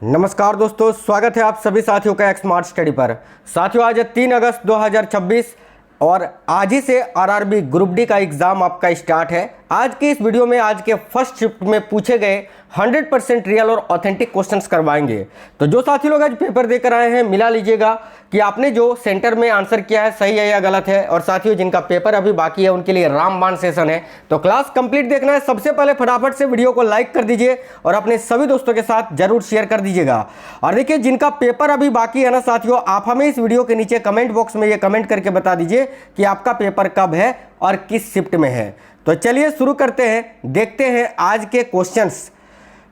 नमस्कार दोस्तों, स्वागत है आप सभी साथियों का एक स्मार्ट स्टडी पर। साथियों, आज है 3 अगस्त 2026 और आज ही से आरआरबी ग्रुप डी का एग्जाम आपका स्टार्ट है। आज की इस वीडियो में आज के फर्स्ट शिफ्ट में पूछे गए 100% रियल और ऑथेंटिक क्वेश्चंस करवाएंगे। तो जो साथी लोग आज पेपर देकर आए हैं, मिला लीजिएगा कि आपने जो सेंटर में आंसर किया है सही है या गलत है। और साथियों, जिनका पेपर अभी बाकी है उनके लिए रामबाण सेशन है, तो क्लास कंप्लीट देखना है। सबसे पहले फटाफट से वीडियो को लाइक कर दीजिए और अपने सभी दोस्तों के साथ जरूर शेयर कर दीजिएगा। और देखिए, जिनका पेपर अभी बाकी है ना साथियों, आप हमें इस वीडियो के नीचे कमेंट बॉक्स में ये कमेंट करके बता दीजिए कि आपका पेपर कब है और किस शिफ्ट में है। तो चलिए शुरू करते हैं, देखते हैं आज के क्वेश्चंस।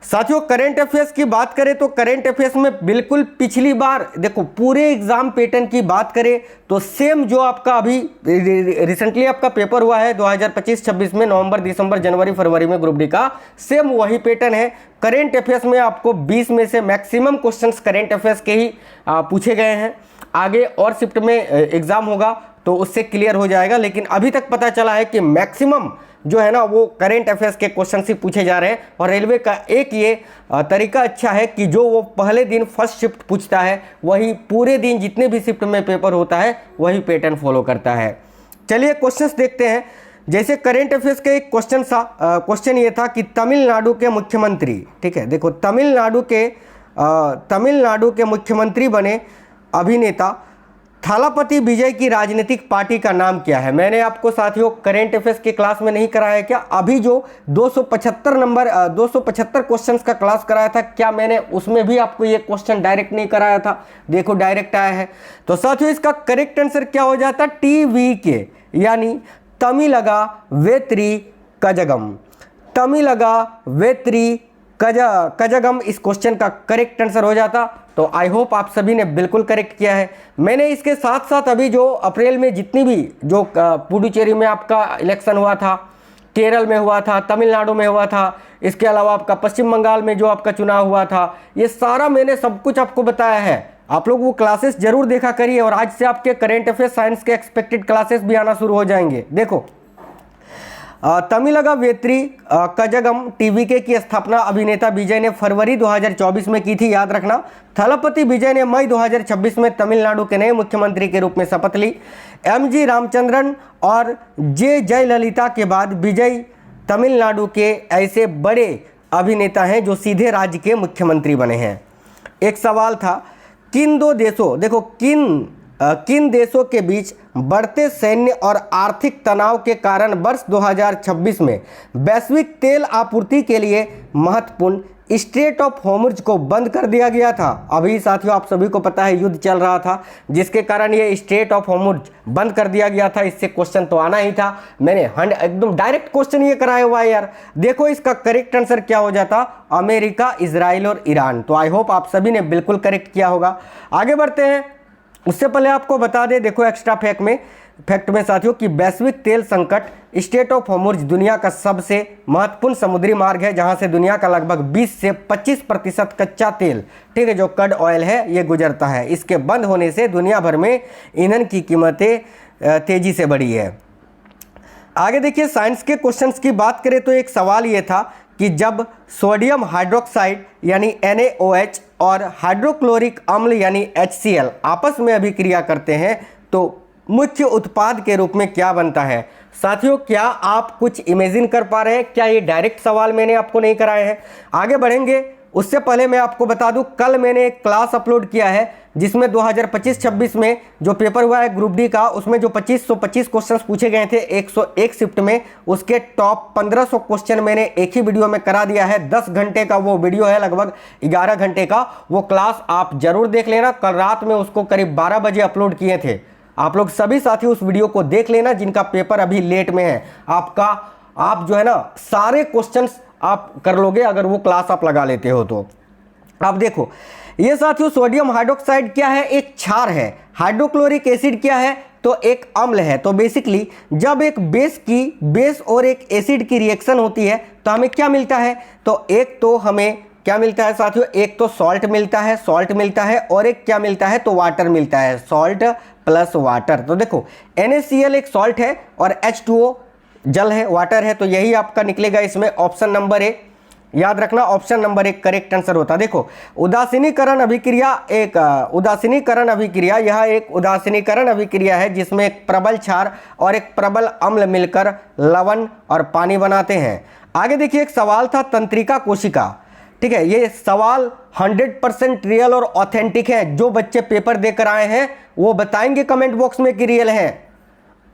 साथियों, करंट अफेयर्स की बात करें तो करंट अफेयर्स में बिल्कुल पिछली बार देखो पूरे एग्जाम पैटर्न की बात करें तो सेम जो आपका अभी रिसेंटली आपका पेपर हुआ है 2025-26 में, नवंबर, दिसंबर, जनवरी, फरवरी में ग्रुप डी का, सेम वही पैटर्न है। करंट अफेयर्स में आपको 20 में से मैक्सिमम क्वेश्चंस करंट अफेयर्स के ही पूछे गए हैं। आगे और शिफ्ट में एग्जाम होगा तो उससे क्लियर हो जाएगा, लेकिन अभी तक पता चला है कि मैक्सिमम जो है ना वो करंट अफेयर्स के क्वेश्चन ही पूछे जा रहे हैं। और रेलवे का एक ये तरीका अच्छा है कि जो वो पहले दिन फर्स्ट शिफ्ट पूछता है वही पूरे दिन जितने भी शिफ्ट में पेपर होता है वही पैटर्न फॉलो करता है। चलिए क्वेश्चंस देखते हैं। जैसे करंट अफेयर्स का एक क्वेश्चन ये था कि तमिलनाडु के मुख्यमंत्री, ठीक है, देखो तमिलनाडु के मुख्यमंत्री बने अभिनेता थालापति विजय की राजनीतिक पार्टी का नाम क्या है। मैंने आपको साथियों करंट अफेयर्स की क्लास में नहीं कराया क्या? अभी जो 275 क्वेश्चंस का क्लास कराया था, क्या मैंने उसमें भी आपको ये क्वेश्चन डायरेक्ट नहीं कराया था? देखो डायरेक्ट आया है। तो साथियों, इसका करेक्ट आंसर क्या हो जाता? TVK यानी तमिलगा वेत्री कजगम। तमिलगा वेत्री कजगम इस क्वेश्चन का करेक्ट आंसर हो जाता। तो आई होप आप सभी ने बिल्कुल करेक्ट किया है। मैंने इसके साथ साथ अभी जो अप्रैल में जितनी भी जो पुडुचेरी में आपका इलेक्शन हुआ था, केरल में हुआ था, तमिलनाडु में हुआ था, इसके अलावा आपका पश्चिम बंगाल में जो आपका चुनाव हुआ था, ये सारा मैंने सब कुछ आपको बताया है। आप लोग वो क्लासेस जरूर देखा करिए। और आज से आपके करंट अफेयर्स साइंस के एक्सपेक्टेड क्लासेस भी आना शुरू हो जाएंगे। देखो, तमिलगा वेत्री कजगम TVK की स्थापना अभिनेता विजय ने फरवरी 2024 में की थी, याद रखना। थलपति विजय ने मई 2026 में तमिलनाडु के नए मुख्यमंत्री के रूप में शपथ ली। MG रामचंद्रन और J जयललिता के बाद विजय तमिलनाडु के ऐसे बड़े अभिनेता हैं जो सीधे राज्य के मुख्यमंत्री बने हैं। एक सवाल था, किन दो देशों, देखो किन देशों के बीच बढ़ते सैन्य और आर्थिक तनाव के कारण वर्ष 2026 में वैश्विक तेल आपूर्ति के लिए महत्वपूर्ण स्ट्रेट ऑफ हॉर्मुज को बंद कर दिया गया था। अभी साथियों आप सभी को पता है युद्ध चल रहा था, जिसके कारण ये स्ट्रेट ऑफ हॉर्मुज बंद कर दिया गया था। इससे क्वेश्चन तो आना ही था। मैंने एकदम डायरेक्ट क्वेश्चन ये कराया हुआ है यार। देखो इसका करेक्ट आंसर क्या हो जाता? अमेरिका, इजराइल और ईरान। तो आई होप आप सभी ने बिल्कुल करेक्ट किया होगा। आगे बढ़ते हैं। उससे पहले आपको बता दें, देखो एक्स्ट्रा फैक्ट में साथियों कि वैश्विक तेल संकट, स्ट्रेट ऑफ हॉर्मुज दुनिया का सबसे महत्वपूर्ण समुद्री मार्ग है जहां से दुनिया का लगभग 20 से 25% कच्चा तेल, ठीक है, जो कड ऑयल है, ये गुजरता है। इसके बंद होने से दुनिया भर में ईंधन की कीमतें तेजी से बढ़ी है। आगे देखिए, साइंस के क्वेश्चंस की बात करें तो एक सवाल ये था कि जब सोडियम हाइड्रोक्साइड यानी NaOH और हाइड्रोक्लोरिक अम्ल यानी HCl आपस में अभिक्रिया करते हैं तो मुख्य उत्पाद के रूप में क्या बनता है? साथियों, क्या आप कुछ इमेजिन कर पा रहे हैं? क्या ये डायरेक्ट सवाल मैंने आपको नहीं कराए हैं? आगे बढ़ेंगे उससे पहले मैं आपको बता दूं, कल मैंने एक क्लास अपलोड किया है जिसमें 2025-26 में जो पेपर हुआ है ग्रुप डी का, उसमें जो 2525 क्वेश्चंस पूछे गए थे 101 शिफ्ट में, उसके टॉप 1500 क्वेश्चन मैंने एक ही वीडियो में करा दिया है। 10 घंटे का वो वीडियो है, लगभग 11 घंटे का। वो क्लास आप जरूर देख लेना। कल रात में उसको करीब 12 बजे अपलोड किए थे। आप लोग सभी साथी उस वीडियो को देख लेना जिनका पेपर अभी लेट में है। आप जो है ना सारे क्वेश्चंस आप कर लोगे अगर वो क्लास आप लगा लेते हो तो। आप देखो ये साथियों, सोडियम हाइड्रोक्साइड क्या है? एक क्षार है। हाइड्रोक्लोरिक एसिड क्या है? तो एक अम्ल है। तो बेसिकली जब एक बेस और एक एसिड की रिएक्शन होती है तो हमें क्या मिलता है? तो एक तो हमें क्या मिलता है साथियों? एक तो सॉल्ट मिलता है और एक क्या मिलता है? तो वाटर मिलता है, सॉल्ट प्लस वाटर। तो देखो NaCl एक सॉल्ट है और H2O जल है, वाटर है। तो यही आपका निकलेगा इसमें ऑप्शन नंबर ए। याद रखना ऑप्शन नंबर 1 करेक्ट आंसर होता। देखो उदासीनीकरण अभिक्रिया यह एक उदासीनीकरण अभिक्रिया है जिसमें एक प्रबल क्षार और एक प्रबल अम्ल मिलकर लवण और पानी बनाते हैं। आगे देखिए एक सवाल था तंत्रिका कोशिका। ठीक है, ये सवाल 100% रियल और ऑथेंटिक है। जो बच्चे पेपर देकर आए हैं वो बताएंगे कमेंट बॉक्स में कि रियल है,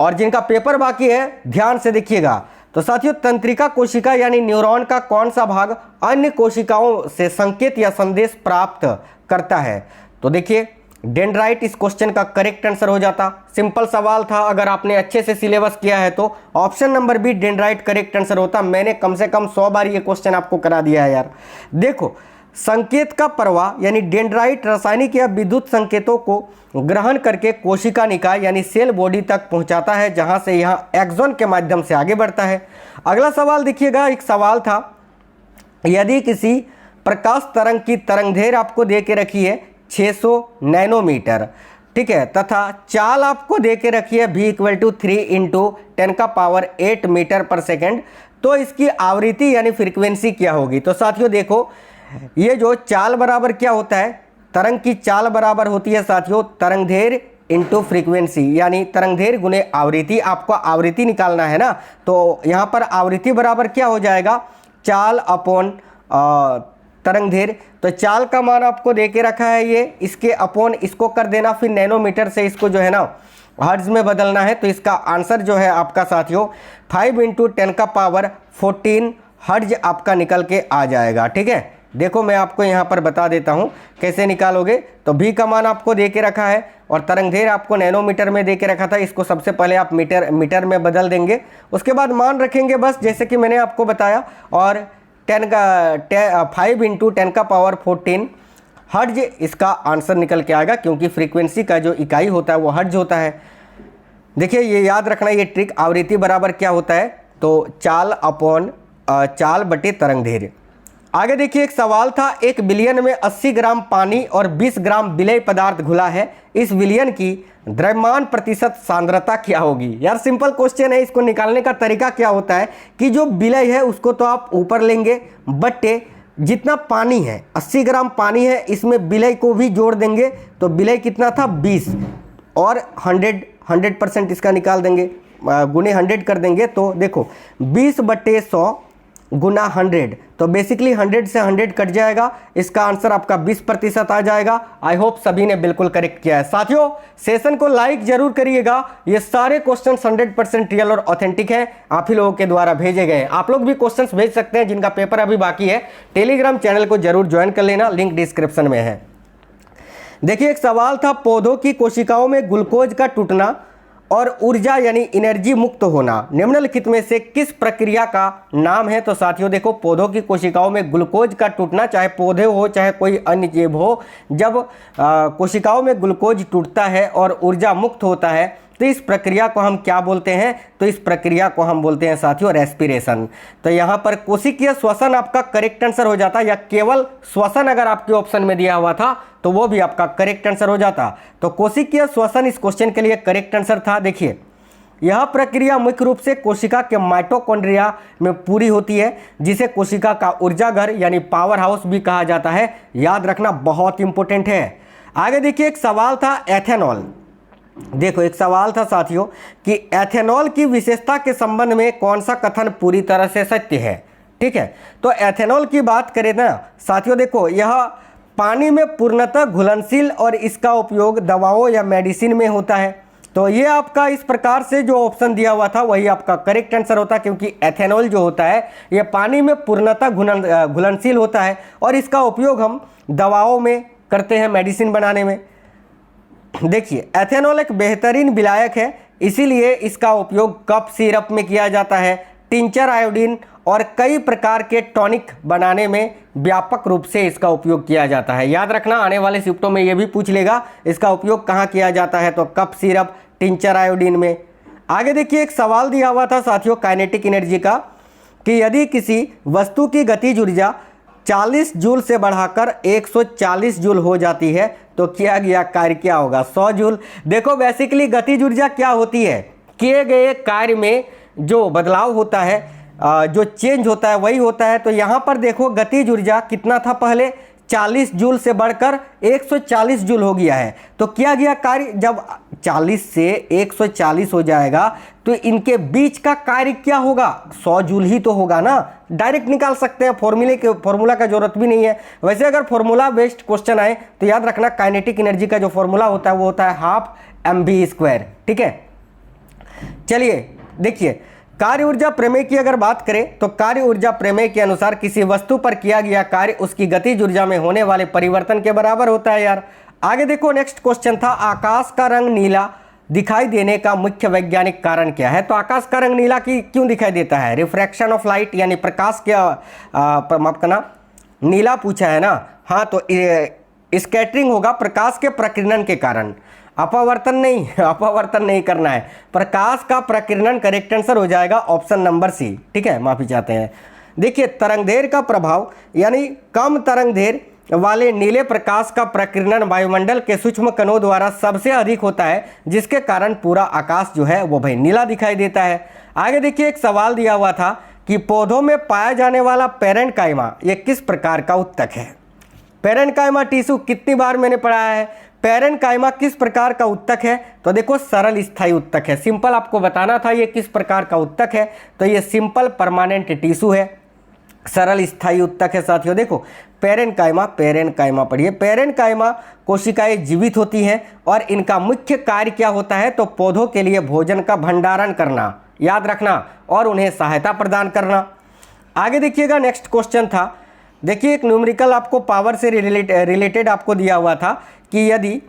और जिनका पेपर बाकी है ध्यान से देखिएगा। तो साथियों तंत्रिका कोशिका यानी न्यूरॉन का कौन सा भाग अन्य कोशिकाओं से संकेत या संदेश प्राप्त करता है? तो देखिए डेंड्राइट इस क्वेश्चन का करेक्ट आंसर हो जाता। सिंपल सवाल था, अगर आपने अच्छे से सिलेबस किया है तो option number B dendrite correct answer होता। मैंने कम से कम 100 बार ये क्वेश्चन आपको करा दिया है यार। देखो संकेत का प्रवाह यानी डेंड्राइट रासायनिक या विद्युत संकेतों को ग्रहण करके कोशिका निकाय यानी सेल बॉडी तक पहुंचाता है, जहां से यहां एक्सॉन के माध्यम से आगे बढ़ता है। अगला सवाल देखिएगा, एक सवाल था यदि किसी प्रकाश तरंग की तरंगदैर्घ्य आपको दे के रखी है 600 नैनोमीटर, ठीक है, तथा चाल आपको दे के रखी है v = 3 × 10⁸ मीटर पर सेकेंड, तो इसकी आवृत्ति यानी फ्रीक्वेंसी क्या होगी? तो साथियों देखो ये जो चाल बराबर क्या होता है, तरंग की चाल बराबर होती है साथियों तरंगदैर्घ्य इंटू फ्रीक्वेंसी, यानी तरंगदैर्घ्य गुने आवृत्ति। आपको आवृत्ति निकालना है ना, तो यहाँ पर आवृत्ति बराबर क्या हो जाएगा, चाल अपॉन तरंगदैर्घ्य। तो चाल का मान आपको दे के रखा है ये, इसके अपॉन इसको कर देना, फिर नैनोमीटर से इसको जो है ना हर्ट्ज में बदलना है। तो इसका आंसर जो है आपका साथियों 5 × 10⁻14 हर्ट्ज आपका निकल के आ जाएगा। ठीक है, देखो मैं आपको यहाँ पर बता देता हूँ कैसे निकालोगे। तो भी का मान आपको दे के रखा है और तरंगदैर्घ्य आपको नैनोमीटर में दे के रखा था, इसको सबसे पहले आप मीटर में बदल देंगे, उसके बाद मान रखेंगे बस जैसे कि मैंने आपको बताया, और 5 × 10⁻14 हर्ट्ज इसका आंसर निकल के आएगा, क्योंकि फ्रीक्वेंसी का जो इकाई होता है वो हर्ट्ज होता है। देखिए ये याद रखना ये ट्रिक, आवृत्ति बराबर क्या होता है, तो चाल अपॉन चाल बटे तरंगदैर्घ्य। आगे देखिए एक सवाल था, 1 बिलियन में 80 ग्राम पानी और 20 ग्राम विलेय पदार्थ घुला है, इस विलियन की द्रव्यमान प्रतिशत सांद्रता क्या होगी? यार सिंपल क्वेश्चन है, इसको निकालने का तरीका क्या होता है कि जो विलय है उसको तो आप ऊपर लेंगे, बटे जितना पानी है 80 ग्राम पानी है, इसमें विलय को भी जोड़ देंगे, तो विलय कितना था 20, और 100% इसका निकाल देंगे, गुने 100 कर देंगे। तो देखो 20/100 गुना 100, तो बेसिकली 100 से 100 कट जाएगा, इसका आंसर आपका 20% आ जाएगा। आई होप सभी ने बिल्कुल करेक्ट किया है। साथियों सेशन को लाइक जरूर करिएगा, ये सारे क्वेश्चन 100% रियल और ऑथेंटिक है, आप ही लोगों के द्वारा भेजे गए हैं। आप लोग भी क्वेश्चंस भेज सकते हैं जिनका पेपर अभी बाकी है। टेलीग्राम चैनल को जरूर ज्वाइन कर लेना, लिंक डिस्क्रिप्शन में है। देखिए एक सवाल था, पौधों की कोशिकाओं में ग्लूकोज का टूटना और ऊर्जा यानी एनर्जी मुक्त होना निम्नलिखित में से किस प्रक्रिया का नाम है? तो साथियों देखो पौधों की कोशिकाओं में ग्लूकोज का टूटना, चाहे पौधे हो चाहे कोई अन्य जीव हो, जब कोशिकाओं में ग्लूकोज टूटता है और ऊर्जा मुक्त होता है तो इस प्रक्रिया को हम क्या बोलते हैं? तो इस प्रक्रिया को हम बोलते हैं साथियों रेस्पिरेशन। तो यहाँ पर कोशिकीय श्वसन आपका करेक्ट आंसर हो जाता, या केवल श्वसन अगर आपके ऑप्शन में दिया हुआ था तो वो भी आपका करेक्ट आंसर हो जाता। तो कोशिकीय श्वसन इस क्वेश्चन के लिए करेक्ट आंसर था। देखिए यह प्रक्रिया मुख्य रूप से कोशिका के माइटोकॉन्ड्रिया में पूरी होती है, जिसे कोशिका का ऊर्जा घर यानी पावर हाउस भी कहा जाता है। याद रखना बहुत इंपॉर्टेंट है। आगे देखिए एक सवाल था एथेनॉल। देखो एक सवाल था साथियों कि एथेनॉल की विशेषता के संबंध में कौन सा कथन पूरी तरह से सत्य है? ठीक है, तो एथेनॉल की बात करें ना साथियों, देखो यह पानी में पूर्णतः घुलनशील और इसका उपयोग दवाओं या मेडिसिन में होता है। तो ये आपका इस प्रकार से जो ऑप्शन दिया हुआ था वही आपका करेक्ट आंसर होता है, क्योंकि एथेनॉल जो होता है ये पानी में पूर्णतः घुलनशील होता है और इसका उपयोग हम दवाओं में करते हैं, मेडिसिन बनाने में। देखिए एथेनॉल एक बेहतरीन विलायक है, इसीलिए इसका उपयोग कफ सिरप में किया जाता है, टिंचर आयोडीन और कई प्रकार के टॉनिक बनाने में व्यापक रूप से इसका उपयोग किया जाता है। याद रखना आने वाले शिफ्टों में ये भी पूछ लेगा इसका उपयोग कहाँ किया जाता है, तो कफ सिरप, टिंचर आयोडीन में। आगे देखिए एक सवाल दिया हुआ था साथियों काइनेटिक एनर्जी का, कि यदि किसी वस्तु की गतिज ऊर्जा 40 जूल से बढ़ाकर 140 जूल हो जाती है तो किया गया कार्य क्या होगा? 100 जूल। देखो बेसिकली गतिज ऊर्जा क्या होती है? किए गए कार्य में जो बदलाव होता है जो चेंज होता है वही होता है। तो यहाँ पर देखो गतिज ऊर्जा कितना था पहले, 40 जूल से बढ़कर 140 जूल हो गया है। तो किया गया कार्य जब 40 से 140 हो जाएगा तो इनके बीच का कार्य क्या होगा, 100 जूल ही तो होगा ना। डायरेक्ट निकाल सकते हैं, फॉर्मूला का जरूरत भी नहीं है। वैसे अगर फॉर्मूला बेस्ड क्वेश्चन आए तो याद रखना काइनेटिक एनर्जी का जो फॉर्मूला होता है वो होता है हाफ mv²। ठीक है, चलिए देखिए कार्य ऊर्जा प्रमेय की अगर बात करें तो कार्य ऊर्जा प्रमेय के अनुसार किसी वस्तु पर किया गया कार्य उसकी गतिज ऊर्जा में होने वाले परिवर्तन के बराबर होता है यार। आगे देखो नेक्स्ट क्वेश्चन था, आकाश का रंग नीला दिखाई देने का मुख्य वैज्ञानिक कारण क्या है। तो आकाश का रंग नीला क्यों दिखाई देता है, रिफ्रैक्शन ऑफ लाइट यानी प्रकाश क्या माफ करना नीला पूछा है ना। हाँ तो स्कैटरिंग होगा प्रकाश के प्रकीर्णन के कारण, अपवर्तन नहीं करना है, प्रकाश का प्रकीर्णन। करेक्ट आंसर हो जाएगा ऑप्शन नंबर सी। ठीक है, माफी चाहते हैं। देखिए तरंगदैर्घ्य का प्रभाव यानी कम तरंगदैर्घ्य वाले नीले प्रकाश का प्रकीर्णन वायुमंडल के सूक्ष्म कणों द्वारा सबसे अधिक होता है, जिसके कारण पूरा आकाश जो है वो भाई नीला दिखाई देता है। आगे देखिए एक सवाल दिया हुआ था कि पौधों में पाया जाने वाला पैरेन्काइमा ये किस प्रकार का उत्तक है। पैरेन्काइमा टिश्यू कितनी बार मैंने पढ़ा है, पैरेन्काइमा किस प्रकार का उत्तक है। तो देखो सरल स्थायी उत्तक है। सिंपल आपको बताना था ये किस प्रकार का उत्तक है, तो ये सिंपल परमानेंट टिश्यू है, सरल स्थायी उत्तक है साथियों। देखो पैरेन्काइमा पढ़िए, पैरेन्काइमा कोशिकाएं जीवित होती हैं और इनका मुख्य कार्य क्या होता है, तो पौधों के लिए भोजन का भंडारण करना, याद रखना, और उन्हें सहायता प्रदान करना। आगे देखिएगा नेक्स्ट क्वेश्चन था, देखिए एक न्यूमेरिकल आपको पावर से रिलेटेड आपको दिया हुआ था कि यदि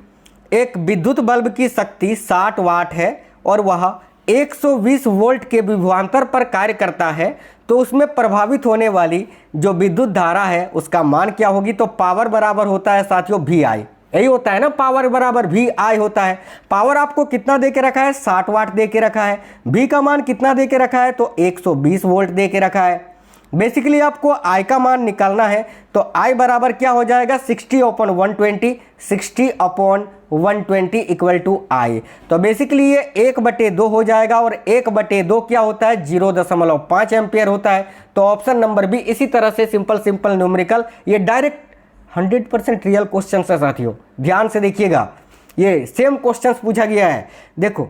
एक विद्युत बल्ब की शक्ति 60 वाट है और वह 120 वोल्ट के विभवांतर पर कार्य करता है तो उसमें प्रभावित होने वाली जो विद्युत धारा है उसका मान क्या होगी। तो पावर बराबर होता है साथियों VI, यही होता है ना, पावर बराबर VI होता है। पावर आपको कितना दे के रखा है, 60 वाट दे के रखा है। V का मान कितना दे के रखा है, तो 120 वोल्ट दे के रखा है। बेसिकली आपको I का मान निकालना है, तो I बराबर क्या हो जाएगा 60/120, 60/120 इक्वल टू I। तो बेसिकली ये 1/2 हो जाएगा और 1/2 क्या होता है 0.5 एम्पियर होता है। तो ऑप्शन नंबर बी। इसी तरह से सिंपल न्यूमेरिकल, ये डायरेक्ट 100% रियल क्वेश्चन है साथियों, ध्यान से देखिएगा, ये सेम क्वेश्चन पूछा गया है। देखो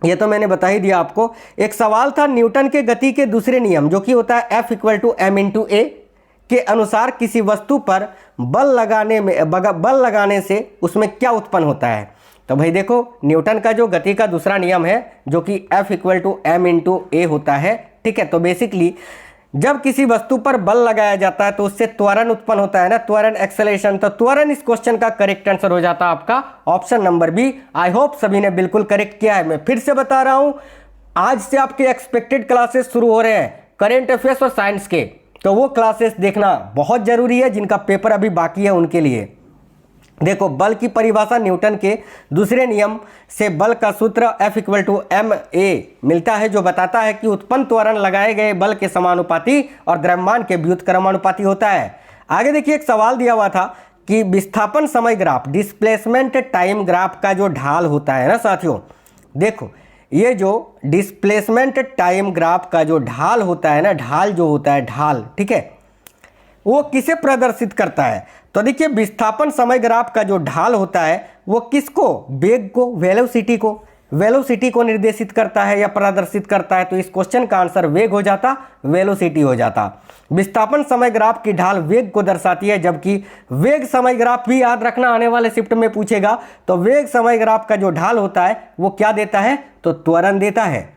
ये तो मैंने बता ही दिया आपको। एक सवाल था न्यूटन के गति के दूसरे नियम जो कि होता है F = m/a के अनुसार किसी वस्तु पर बल लगाने से उसमें क्या उत्पन्न होता है। तो भाई देखो न्यूटन का जो गति का दूसरा नियम है जो कि F = m/a होता है। ठीक है, तो बेसिकली जब किसी वस्तु पर बल लगाया जाता है तो उससे त्वरण उत्पन्न होता है ना, त्वरण एक्सेलरेशन। तो त्वरण इस क्वेश्चन का करेक्ट आंसर हो जाता है आपका option number B. I hope सभी ने बिल्कुल करेक्ट किया है। मैं फिर से बता रहा हूं, आज से आपके एक्सपेक्टेड क्लासेस शुरू हो रहे हैं करेंट अफेयर्स और साइंस के, तो वो क्लासेस देखना बहुत जरूरी है जिनका पेपर अभी बाकी है उनके लिए। देखो बल की परिभाषा न्यूटन के दूसरे नियम से बल का सूत्र F = ma मिलता है, जो बताता है कि उत्पन्न त्वरण लगाए गए बल के समानुपाती और द्रव्यमान के व्युत्क्रमानुपाती होता है। आगे देखिए एक सवाल दिया हुआ था कि विस्थापन समय ग्राफ, डिस्प्लेसमेंट टाइम ग्राफ का जो ढाल होता है ना साथियों, देखो ये जो डिस्प्लेसमेंट टाइम ग्राफ का जो ढाल होता है ना, ढाल जो होता है ढाल, ठीक है, वो किसे प्रदर्शित करता है। तो देखिए विस्थापन समय ग्राफ का जो ढाल होता है वो किसको, वेग को, वेलोसिटी को निर्देशित करता है या प्रदर्शित करता है। तो इस क्वेश्चन का आंसर वेग हो जाता, वेलोसिटी हो जाता। विस्थापन समय ग्राफ की ढाल वेग को दर्शाती है, जबकि वेग समय ग्राफ भी याद रखना आने वाले शिफ्ट में पूछेगा। तो वेग समय ग्राफ का जो ढाल होता है वो क्या देता है, तो त्वरण देता है।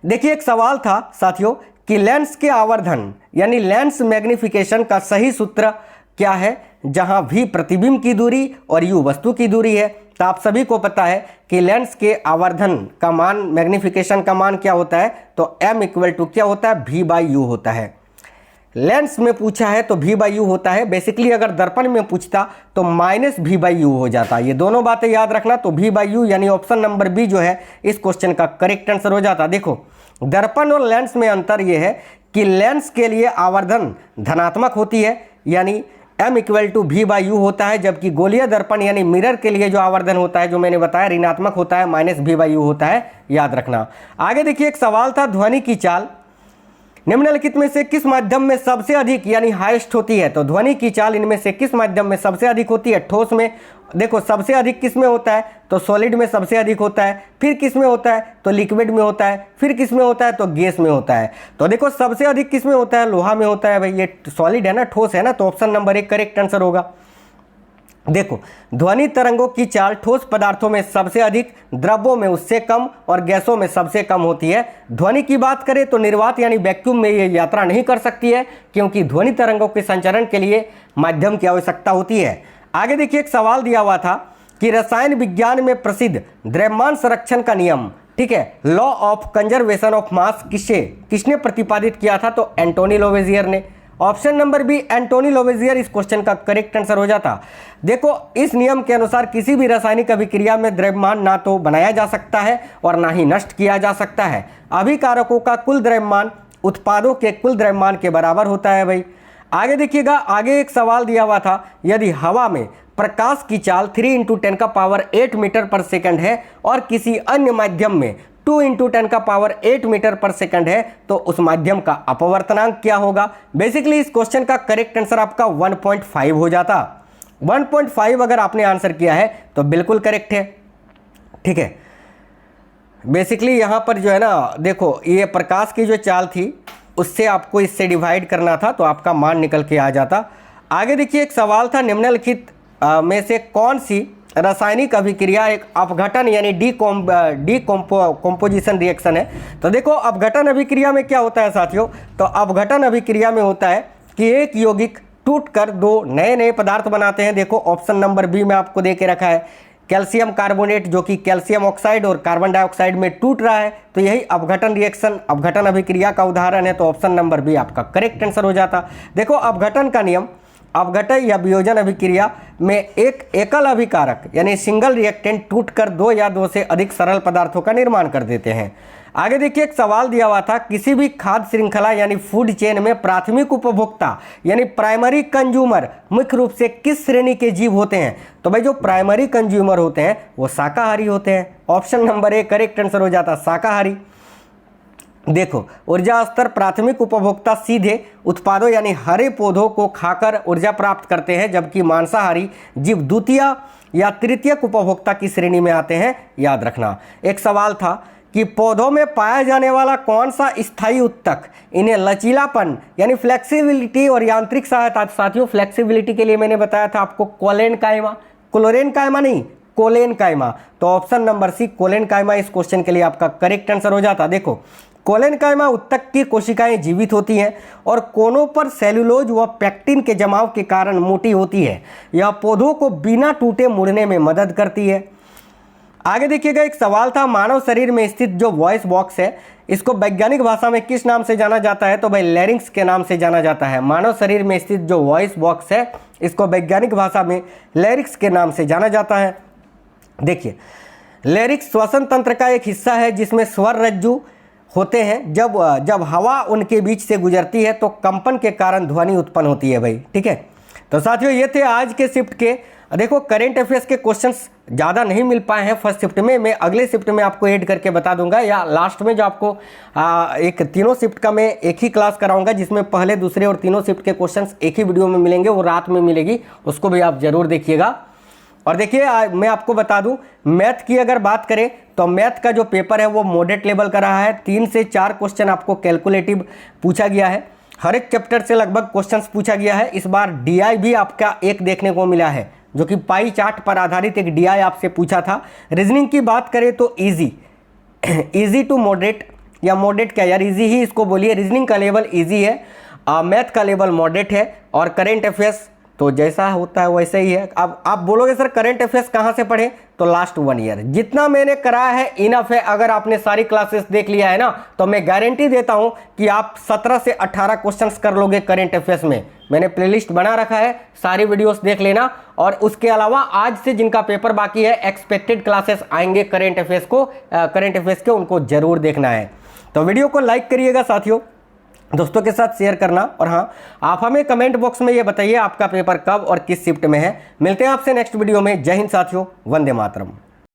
देखिए एक सवाल था साथियों कि लेंस के आवर्धन यानी लेंस मैग्निफिकेशन का सही सूत्र क्या है, जहां v प्रतिबिंब की दूरी और u वस्तु की दूरी है। तो आप सभी को पता है कि लेंस के आवर्धन का मान, मैग्निफिकेशन का मान क्या होता है, तो m = क्या होता है v/u होता है। लेंस में पूछा है तो v/u होता है। बेसिकली अगर दर्पण में पूछता तो -v/u हो जाता। ये दोनों बातें याद रखना। तो v/u यानी ऑप्शन नंबर बी जो है इस क्वेश्चन का करेक्ट आंसर हो जाता। देखो दर्पण और लेंस में अंतर यह है कि लेंस के लिए आवर्धन धनात्मक होती है यानी m = v/u होता है, जबकि गोलीय दर्पण यानी मिरर के लिए जो आवर्धन होता है जो मैंने बताया ऋणात्मक होता है, -v/u होता है, याद रखना। आगे देखिए एक सवाल था ध्वनि की चाल निम्नलिखित में से किस माध्यम में सबसे अधिक यानी हाईएस्ट होती है? तो ध्वनि की चाल इनमें से किस माध्यम में सबसे अधिक होती है? ठोस में देखो सबसे अधिक किस में होता है? तो सॉलिड में सबसे अधिक होता है। फिर किस में होता है? तो लिक्विड में होता है। फिर किस में होता है? तो गैस में होता है। तो देखो सबसे अधिक किस में होता है? लोहा में होता है भाई, ये सॉलिड है ना, ठोस है ना, तो ऑप्शन नंबर 1 करेक्ट आंसर होगा। देखो ध्वनि तरंगों की चाल ठोस पदार्थों में सबसे अधिक, द्रव्यों में उससे कम और गैसों में सबसे कम होती है। ध्वनि की बात करें तो निर्वात यानी वैक्यूम में ये यात्रा नहीं कर सकती है, क्योंकि ध्वनि तरंगों के संचरण के लिए माध्यम की आवश्यकता होती है। आगे देखिए एक सवाल दिया हुआ था कि रसायन विज्ञान में प्रसिद्ध द्रव्यमान संरक्षण का नियम, ठीक है, law of conservation of mass किसने प्रतिपादित किया था? तो एंटोनी लोवेजियर ने। ऑप्शन नंबर बी एंटोनी लोवेजियर इस क्वेश्चन का करेक्ट आंसर हो जाता। देखो इस नियम के अनुसार किसी भी रासायनिक अभिक्रिया में द्रव्यमान ना तो बनाया जा सकता है और ना ही नष्ट किया जा सकता है। अभिकारकों का कुल द्रव्यमान उत्पादों के कुल द्रव्यमान के बराबर होता है भाई। आगे देखिएगा, आगे एक सवाल दिया हुआ था, यदि हवा में प्रकाश की चाल 3 × 10⁸ मीटर पर सेकंड है और किसी अन्य माध्यम में 2 × 10⁸ मीटर पर सेकंड है, तो उस माध्यम का अपवर्तनांक क्या होगा? बेसिकली इस क्वेश्चन का करेक्ट आंसर आपका 1.5 हो जाता। 1.5 अगर आपने आंसर किया है तो बिल्कुल करेक्ट है, ठीक है। बेसिकली यहाँ पर जो है ना, देखो ये प्रकाश की जो चाल थी उससे आपको इससे डिवाइड करना था, तो आपका मान निकल के आ जाता। आगे देखिए एक सवाल था, निम्नलिखित में से कौन सी रासायनिक अभिक्रिया एक अपघटन यानी डिकम्पोजिशन रिएक्शन है? तो देखो अपघटन अभिक्रिया में क्या होता है साथियों? तो अपघटन अभिक्रिया में होता है कि एक यौगिक टूटकर 2 नए पदार्थ बनाते हैं। देखो ऑप्शन नंबर बी में आपको दे के रखा है, कैल्शियम कार्बोनेट जो कि कैल्शियम ऑक्साइड और कार्बन डाइऑक्साइड में टूट रहा है, तो यही अपघटन रिएक्शन अपघटन अभिक्रिया का उदाहरण है। तो ऑप्शन नंबर बी आपका करेक्ट आंसर हो जाता। देखो अपघटन का नियम, अपघटन या वियोजन अभिक्रिया में एक एकल अभिकारक यानी सिंगल रिएक्टेंट टूटकर 2 या 2 से अधिक सरल पदार्थों का निर्माण कर देते हैं। आगे देखिए एक सवाल दिया हुआ था, किसी भी खाद्य श्रृंखला यानी फूड चेन में प्राथमिक उपभोक्ता यानी प्राइमरी कंज्यूमर मुख्य रूप से किस श्रेणी के जीव होते हैं? तो भाई जो प्राइमरी कंज्यूमर होते हैं वो शाकाहारी होते हैं। ऑप्शन नंबर 1 करेक्ट आंसर हो जाता, शाकाहारी। देखो ऊर्जा स्तर, प्राथमिक उपभोक्ता सीधे उत्पादों यानी हरे पौधों को खाकर ऊर्जा प्राप्त करते हैं, जबकि मांसाहारी जीव द्वितीय या तृतीयक उपभोक्ता की श्रेणी में आते हैं, याद रखना। एक सवाल था कि पौधों में पाया जाने वाला कौन सा स्थायी उत्तक इन्हें लचीलापन यानी फ्लेक्सिबिलिटी और यांत्रिक सहायता, साथियों फ्लेक्सिबिलिटी के लिए मैंने बताया था आपको कोलेनकाइमा, क्लोरेनकाइमा नहीं कोलेनकाइमा। तो ऑप्शन नंबर सी कोलेनकाइमा इस क्वेश्चन के लिए आपका करेक्ट आंसर हो जाता। देखो कोलेनकाइमा उत्तक की कोशिकाएं जीवित होती हैं और कोनों पर सेलुलोज व पेक्टिन के जमाव के कारण मोटी होती है। यह पौधों को बिना टूटे मुड़ने में मदद करती है। आगे देखिएगा एक सवाल था, मानव शरीर में स्थित जो वॉइस बॉक्स है इसको वैज्ञानिक भाषा में किस नाम से जाना जाता है? तो भाई लैरिंक्स के नाम से जाना जाता है। मानव शरीर में स्थित जो वॉइस बॉक्स है इसको वैज्ञानिक भाषा में लैरिंक्स के नाम से जाना जाता है। देखिए लैरिंक्स श्वसन तंत्र का एक हिस्सा है जिसमें स्वर रज्जु होते हैं। जब हवा उनके बीच से गुजरती है तो कंपन के कारण ध्वनि उत्पन्न होती है भाई, ठीक है। तो साथियों ये थे आज के शिफ्ट के। देखो करेंट अफेयर्स के क्वेश्चंस ज़्यादा नहीं मिल पाए हैं फर्स्ट शिफ्ट में, मैं अगले शिफ्ट में आपको ऐड करके बता दूंगा, या लास्ट में जो आपको एक तीनों शिफ्ट का मैं एक ही क्लास कराऊंगा जिसमें पहले दूसरे और तीनों शिफ्ट के क्वेश्चंस एक ही वीडियो में मिलेंगे, वो रात में मिलेगी, उसको भी आप जरूर देखिएगा। और देखिए मैं आपको बता दूं, मैथ की अगर बात करें तो मैथ का जो पेपर है वो मॉडरेट लेवल का रहा है। 3 से 4 क्वेश्चन आपको कैलकुलेटिव पूछा गया है, हर एक चैप्टर से लगभग क्वेश्चंस पूछा गया है। इस बार डीआई भी आपका एक देखने को मिला है, जो कि पाई चार्ट पर आधारित एक डीआई आपसे पूछा था। रीजनिंग की बात करें तो इजी टू मॉडरेट, या मॉडरेट क्या यार, इजी ही इसको बोलिए। रीजनिंग का लेवल इजी है, मैथ का लेवल मॉडरेट है, और करेंट अफेयर्स तो जैसा होता है वैसे ही है। अब आप बोलोगे सर करंट अफेयर्स कहाँ से पढ़े, तो लास्ट 1 ईयर जितना मैंने कराया है इनफ है। अगर आपने सारी क्लासेस देख लिया है ना, तो मैं गारंटी देता हूं कि आप 17 से 18 क्वेश्चंस कर लोगे करंट अफेयर्स में। मैंने प्लेलिस्ट बना रखा है, सारी वीडियोस देख लेना। और उसके अलावा आज से जिनका पेपर बाकी है, एक्सपेक्टेड क्लासेस आएंगे करंट अफेयर्स के, उनको जरूर देखना है। तो वीडियो को लाइक करिएगा साथियों, दोस्तों के साथ शेयर करना, और हाँ आप हमें कमेंट बॉक्स में ये बताइए आपका पेपर कब और किस शिफ्ट में है। मिलते हैं आपसे नेक्स्ट वीडियो में। जय हिंद साथियों, वंदे मातरम।